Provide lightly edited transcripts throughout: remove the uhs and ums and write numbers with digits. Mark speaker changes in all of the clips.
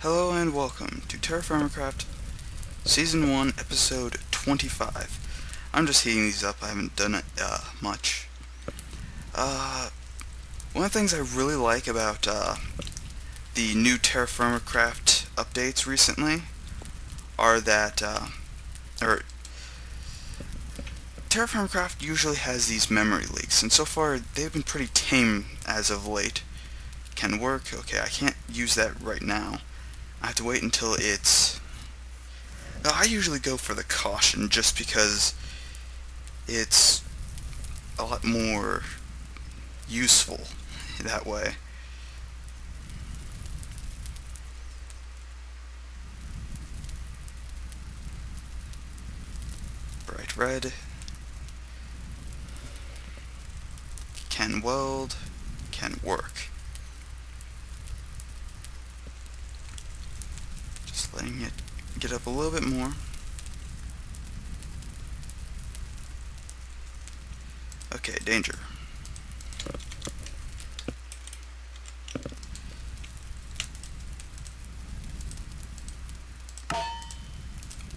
Speaker 1: Hello and welcome to TerraFirmaCraft Season 1, Episode 25. I'm just heating these up, I haven't done it much. One of the things I really like about the new TerraFirmaCraft updates recently are that, TerraFirmaCraft usually has these memory leaks, and so far they've been pretty tame as of late. Can work, okay, I can't use that right now. I have to wait until it's... I usually go for the caution just because it's a lot more useful that way. Bright red. Can weld. Can work. Just letting it get up a little bit more. Okay, danger.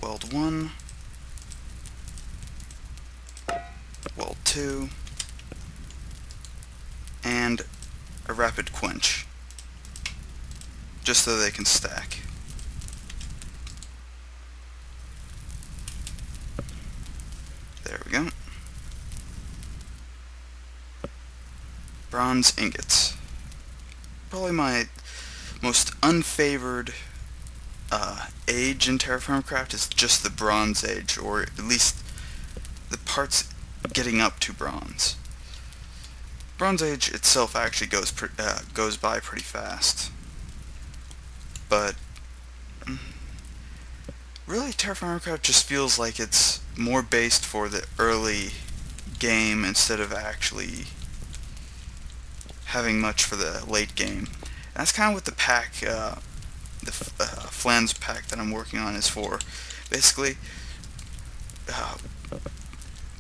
Speaker 1: Weld 1. Weld 2. And a rapid quench. Just so they can stack. There we go. Bronze ingots. Probably my most unfavored age in TerraFirmaCraft is just the Bronze Age, or at least the parts getting up to bronze. Bronze Age itself actually goes by pretty fast, but really TerraFirmaCraft just feels like it's more based for the early game instead of actually having much for the late game. And that's kind of what the pack, the Flans pack that I'm working on is for. Basically,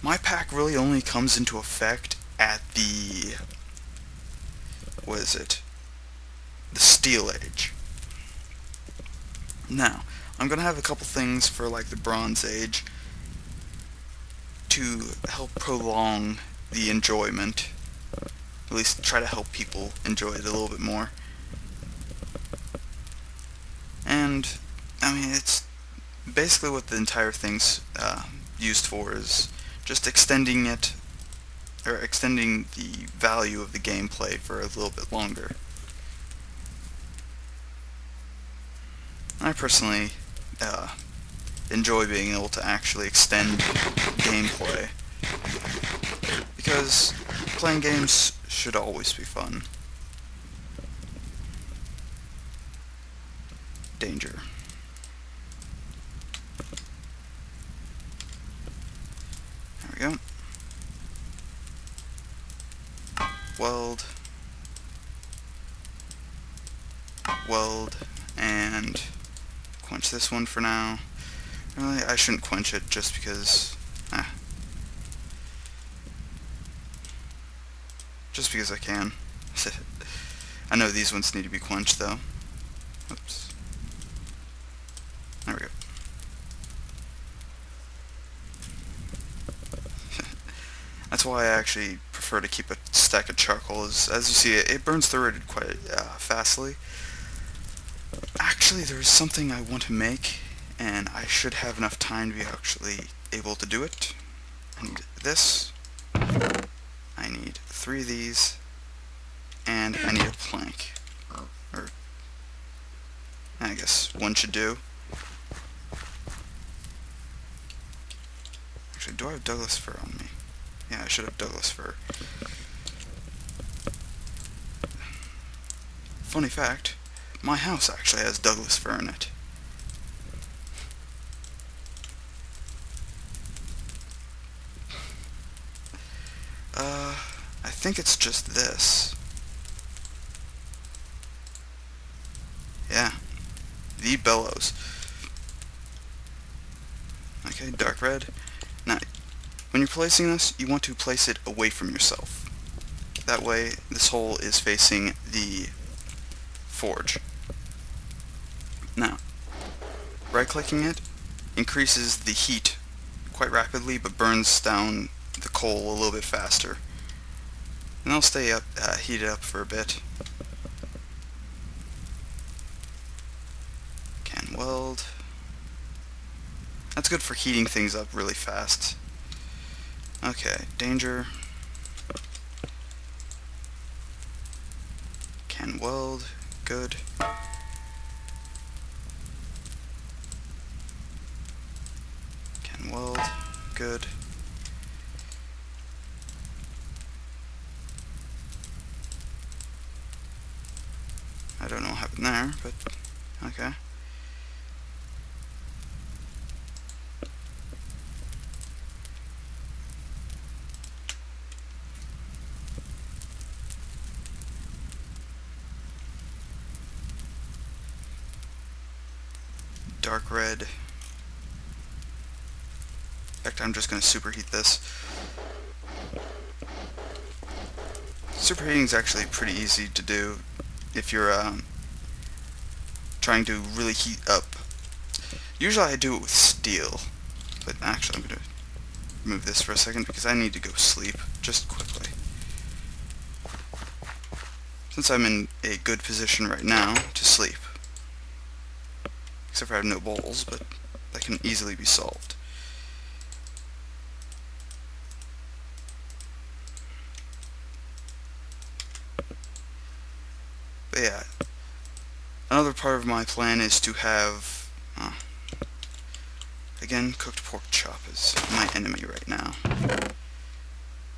Speaker 1: my pack really only comes into effect at the, the Steel Age. Now, I'm gonna have a couple things for like the Bronze Age to help prolong the enjoyment. At least try to help people enjoy it a little bit more. And, I mean, it's basically what the entire thing's used for is just extending it, or extending the value of the gameplay for a little bit longer. I personally enjoy being able to actually extend gameplay, because playing games should always be fun. Danger. There we go. Weld. Weld. And quench this one for now. Really, I shouldn't quench it just because... Just because I can. I know these ones need to be quenched though. Oops. There we go. That's why I actually prefer to keep a stack of charcoal. As you see, it burns through it quite fastly. Actually, there's something I want to make, and I should have enough time to be actually able to do it. I need this. I need 3 of these, and I need a plank. Or, I guess one should do. Actually, do I have Douglas fir on me? Yeah, I should have Douglas fir. Funny fact, my house actually has Douglas fir in it. I think it's just this. Yeah, the bellows. Okay, dark red. Now, when you're placing this, you want to place it away from yourself. That way, this hole is facing the forge. Now, right-clicking it increases the heat quite rapidly, but burns down the coal a little bit faster. And they'll stay up, heated up for a bit. Can weld. That's good for heating things up really fast. Okay, danger. Can weld. Good. Can weld. Good. I don't know what happened there, but okay. Dark red. In fact, I'm just going to superheat this. Superheating is actually pretty easy to do if you're trying to really heat up. Usually I do it with steel, but actually I'm going to remove this for a second because I need to go sleep just quickly. Since I'm in a good position right now to sleep. Except for I have no bowls, but that can easily be solved. But yeah, another part of my plan is to have, again, cooked pork chop is my enemy right now.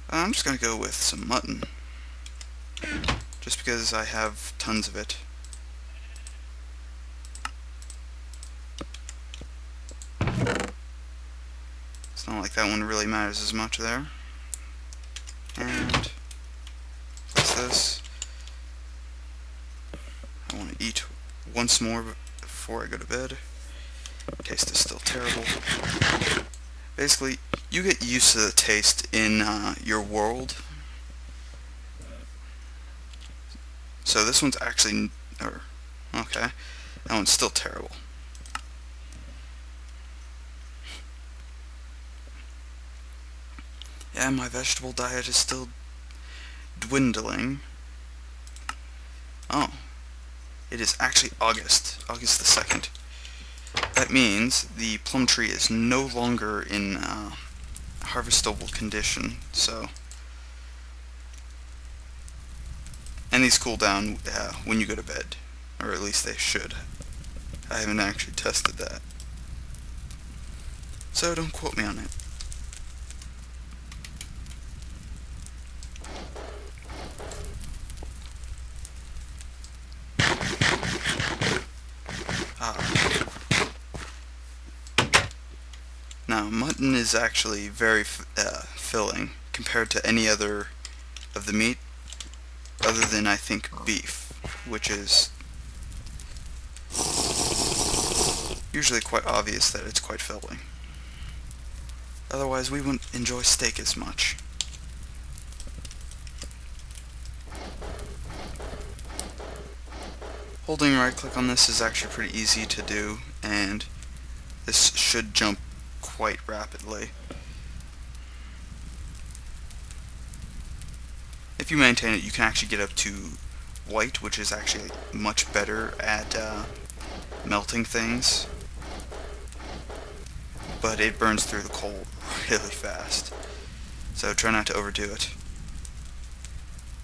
Speaker 1: I'm just going to go with some mutton, just because I have tons of it. It's not like that one really matters as much there. And place this. I want to eat once more before I go to bed. Taste is still terrible. Basically, you get used to the taste in your world. So this one's actually, okay, that one's still terrible. Yeah, my vegetable diet is still dwindling. Oh. It is actually August the 2nd. That means the plum tree is no longer in harvestable condition, so... And these cool down when you go to bed. Or at least they should. I haven't actually tested that. So don't quote me on it. Now, mutton is actually very filling compared to any other of the meat, other than, I think, beef, which is usually quite obvious that it's quite filling. Otherwise, we wouldn't enjoy steak as much. Holding right-click on this is actually pretty easy to do, and this should jump quite rapidly. If you maintain it, you can actually get up to white, which is actually much better at melting things, but it burns through the coal really fast, so try not to overdo it.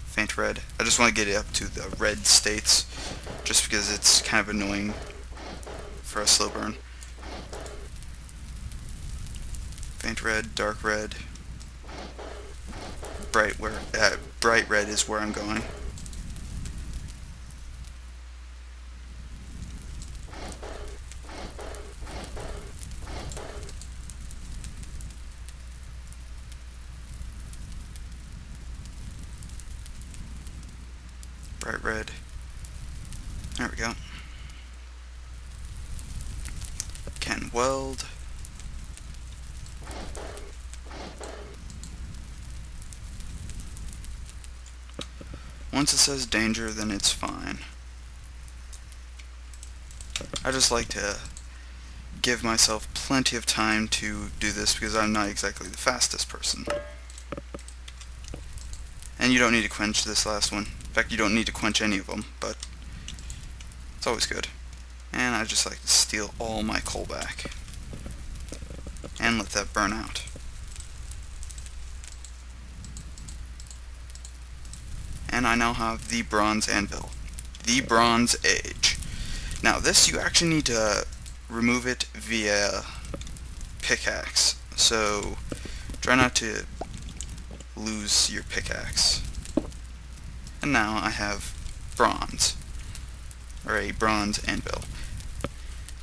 Speaker 1: Faint red. I just want to get it up to the red states, just because it's kind of annoying for a slow burn. Faint red, dark red, bright red is where I'm going. Bright red. There we go. Can weld. Once it says danger, then it's fine. I just like to give myself plenty of time to do this because I'm not exactly the fastest person. And you don't need to quench this last one. In fact, you don't need to quench any of them, but it's always good. And I just like to steal all my coal back and let that burn out. And I now have the bronze anvil, the Bronze Age. Now this, you actually need to remove it via pickaxe, so try not to lose your pickaxe. And now I have bronze, or a bronze anvil.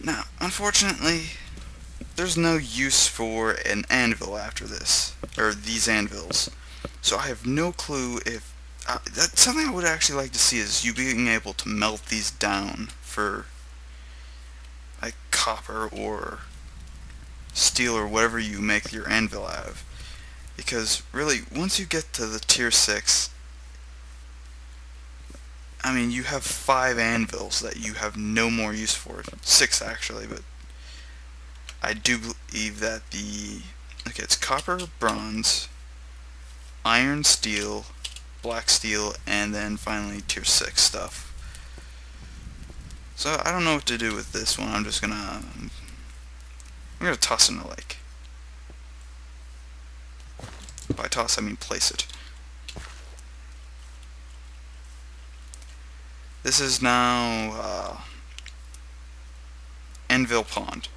Speaker 1: Now, unfortunately, there's no use for an anvil after this, or these anvils, so I have no clue if that's something I would actually like to see, is you being able to melt these down for like copper or steel or whatever you make your anvil out of. Because really, once you get to the tier 6, I mean, you have 5 anvils that you have no more use for. 6 actually, but I do believe that okay, it's copper, bronze, iron, steel, black steel, and then finally tier 6 stuff. So I don't know what to do with this one. I'm gonna toss it in the lake. By toss, I mean place it. This is now Anvil Pond.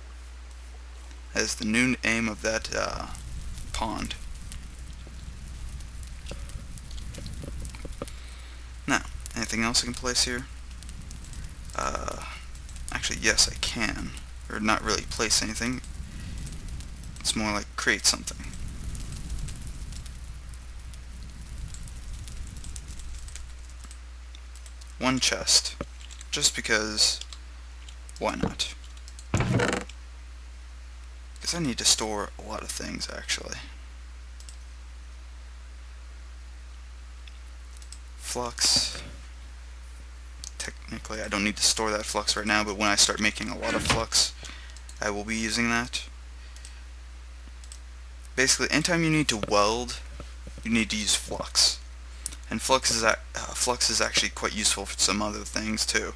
Speaker 1: That is the new name of that pond. Now, anything else I can place here? Actually, yes, I can. Or not really place anything. It's more like create something. One chest. Just because, why not? Because I need to store a lot of things, actually. Flux. Technically, I don't need to store that flux right now, but when I start making a lot of flux, I will be using that. Basically, anytime you need to weld, you need to use flux. And flux is actually quite useful for some other things too.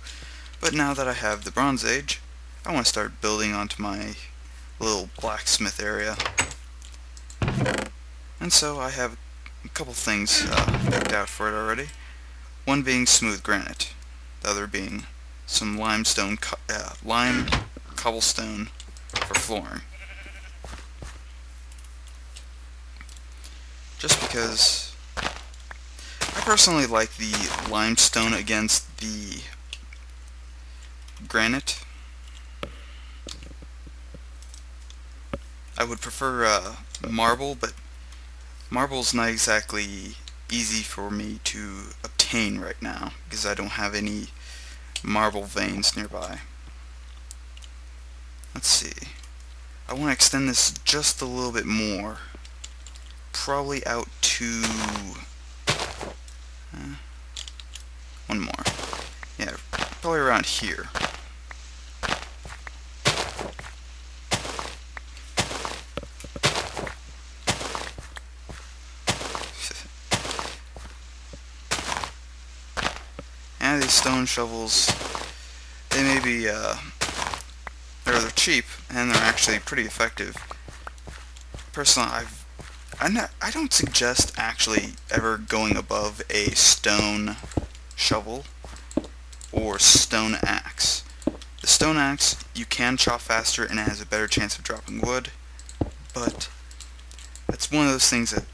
Speaker 1: But now that I have the Bronze Age, I want to start building onto my little blacksmith area. And so I have a couple things picked out for it already. One being smooth granite, the other being some lime cobblestone for flooring. Just because I personally like the limestone against the granite. I would prefer marble, but marble's not exactly easy for me to obtain right now because I don't have any marble veins nearby. Let's see. I want to extend this just a little bit more. Probably out to one more. Yeah, probably around here. And these stone shovels, they may be they're cheap and they're actually pretty effective. Personally, I don't suggest actually ever going above a stone shovel or stone axe. The stone axe, you can chop faster and it has a better chance of dropping wood, but that's one of those things that,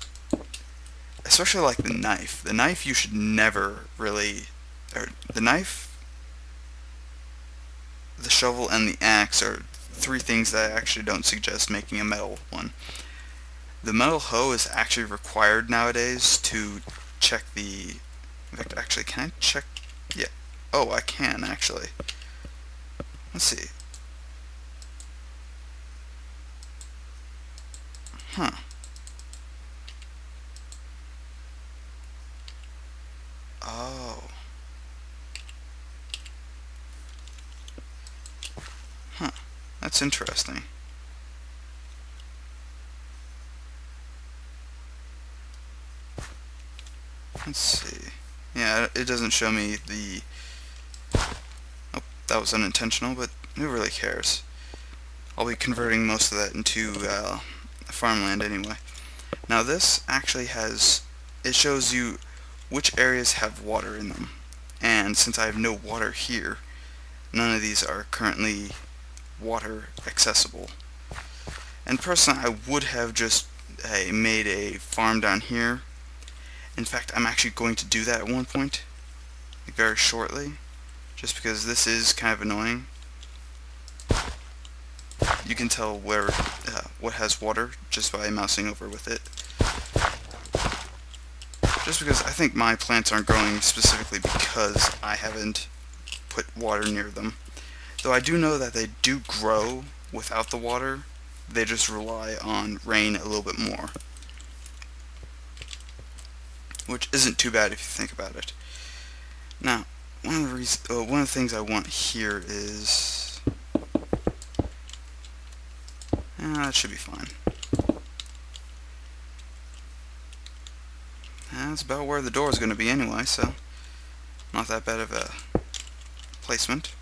Speaker 1: especially like the knife you should never really, the knife, the shovel, and the axe are 3 things that I actually don't suggest making a metal one. The metal hoe is actually required nowadays to check the... In fact, actually, can I check... Yeah. Oh, I can, actually. Let's see. Huh. Oh. That's interesting. Let's see. Yeah, it doesn't show me the... Oh, that was unintentional, but who really cares? I'll be converting most of that into farmland anyway. Now this actually has... It shows you which areas have water in them. And since I have no water here, none of these are currently water accessible. And personally, I would have just made a farm down here. In fact, I'm actually going to do that at one point, like very shortly, just because this is kind of annoying. You can tell where what has water just by mousing over with it. Just because I think my plants aren't growing specifically because I haven't put water near them. Though I do know that they do grow without the water, they just rely on rain a little bit more. Which isn't too bad if you think about it. Now, one of the things I want here is... that should be fine. That's about where the door is going to be anyway, so not that bad of a placement.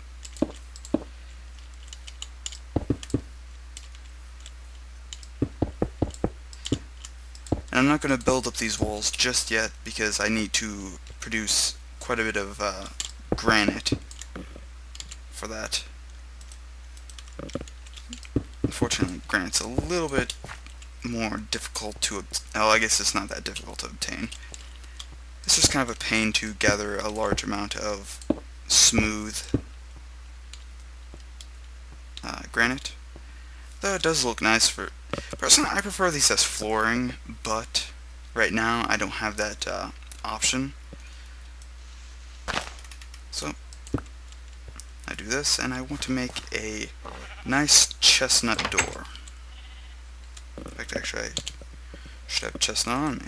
Speaker 1: And I'm not going to build up these walls just yet because I need to produce quite a bit of granite for that. Unfortunately, granite's a little bit more difficult to I guess it's not that difficult to obtain. It's just kind of a pain to gather a large amount of smooth granite. Though it does look nice for... Personally, I prefer these as flooring, but right now I don't have that option. So I do this, and I want to make a nice chestnut door. In fact, actually, I should have chestnut on me.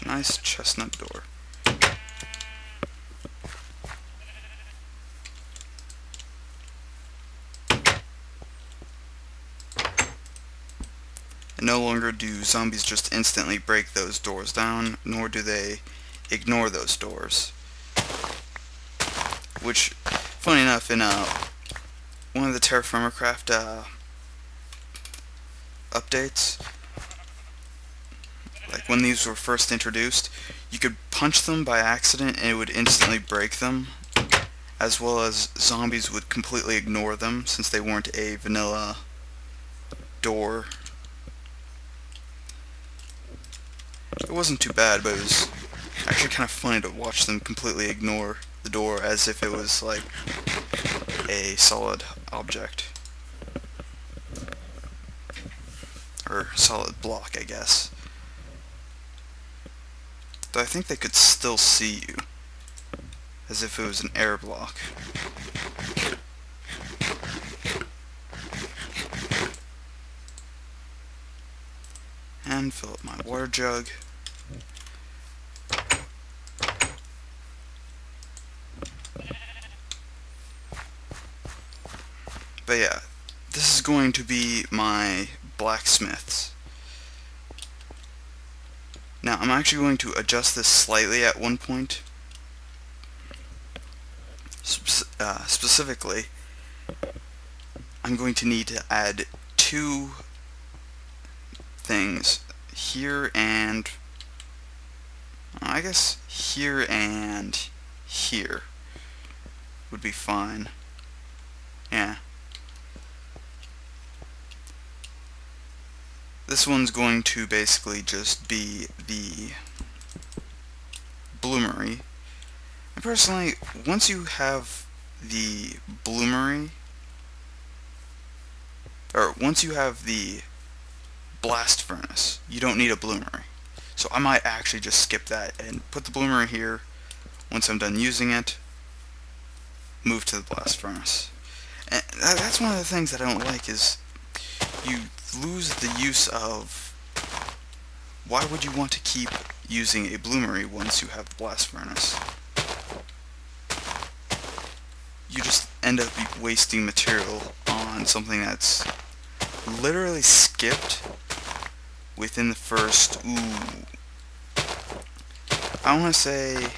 Speaker 1: Nice chestnut door. And no longer do zombies just instantly break those doors down, nor do they ignore those doors. Which, funny enough, in one of the TerraFirmaCraft updates, like when these were first introduced, you could punch them by accident and it would instantly break them, as well as zombies would completely ignore them since they weren't a vanilla door. It wasn't too bad, but it was actually kind of funny to watch them completely ignore the door as if it was like a solid object. Or solid block, I guess. Though I think they could still see you, as if it was an air block. And fill up my water jug. But yeah, this is going to be my blacksmiths. Now, I'm actually going to adjust this slightly at one point. Specifically, I'm going to need to add two things here and... I guess here and here would be fine. Yeah. This one's going to basically just be the bloomery. And personally, once you have the bloomery, or once you have the blast furnace, you don't need a bloomery. So I might actually just skip that and put the bloomery here. Once I'm done using it, move to the blast furnace. And that's one of the things that I don't like is you lose the use of... Why would you want to keep using a bloomery once you have the blast furnace. You just end up wasting material on something that's literally skipped within the first, I want to say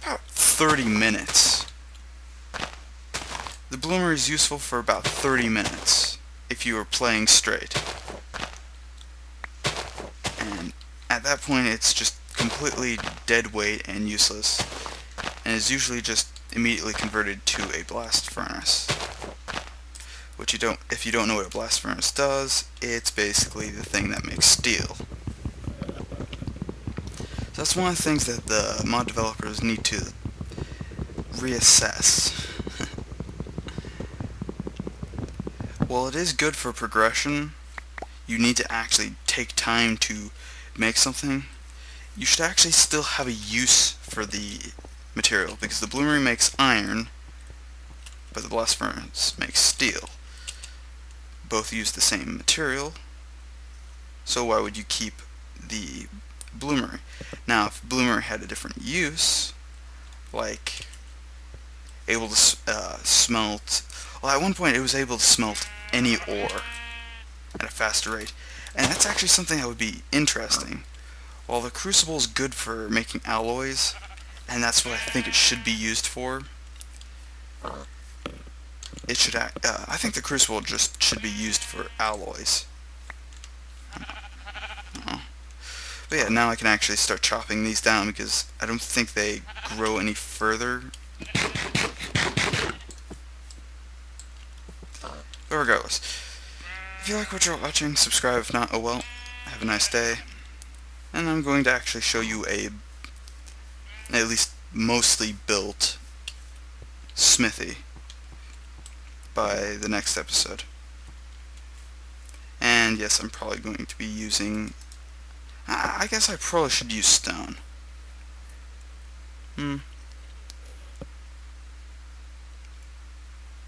Speaker 1: about 30 minutes. The bloomer is useful for about 30 minutes if you are playing straight. And at that point it's just completely dead weight and useless, and is usually just immediately converted to a blast furnace. If you don't know what a blast furnace does, it's basically the thing that makes steel. So that's one of the things that the mod developers need to reassess. While it is good for progression, you need to actually take time to make something. You should actually still have a use for the material, because the bloomery makes iron, but the blast furnace makes steel. Both use the same material, so why would you keep the bloomery? Now, if bloomery had a different use, like able to smelt, well, at one point it was able to smelt any ore at a faster rate, and that's actually something that would be interesting. While the crucible is good for making alloys, and that's what I think it should be used for, it should I think the crucible just should be used for alloys. But yeah, now I can actually start chopping these down, because I don't think they grow any further. But regardless, if you like what you're watching, subscribe. If not, oh well. Have a nice day. And I'm going to actually show you a, at least mostly built, smithy by the next episode. And yes, I'm probably going to be using, I guess I probably should use stone.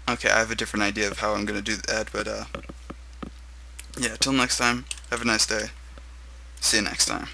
Speaker 1: Okay, I have a different idea of how I'm going to do that, but yeah, till next time, have a nice day. See you next time.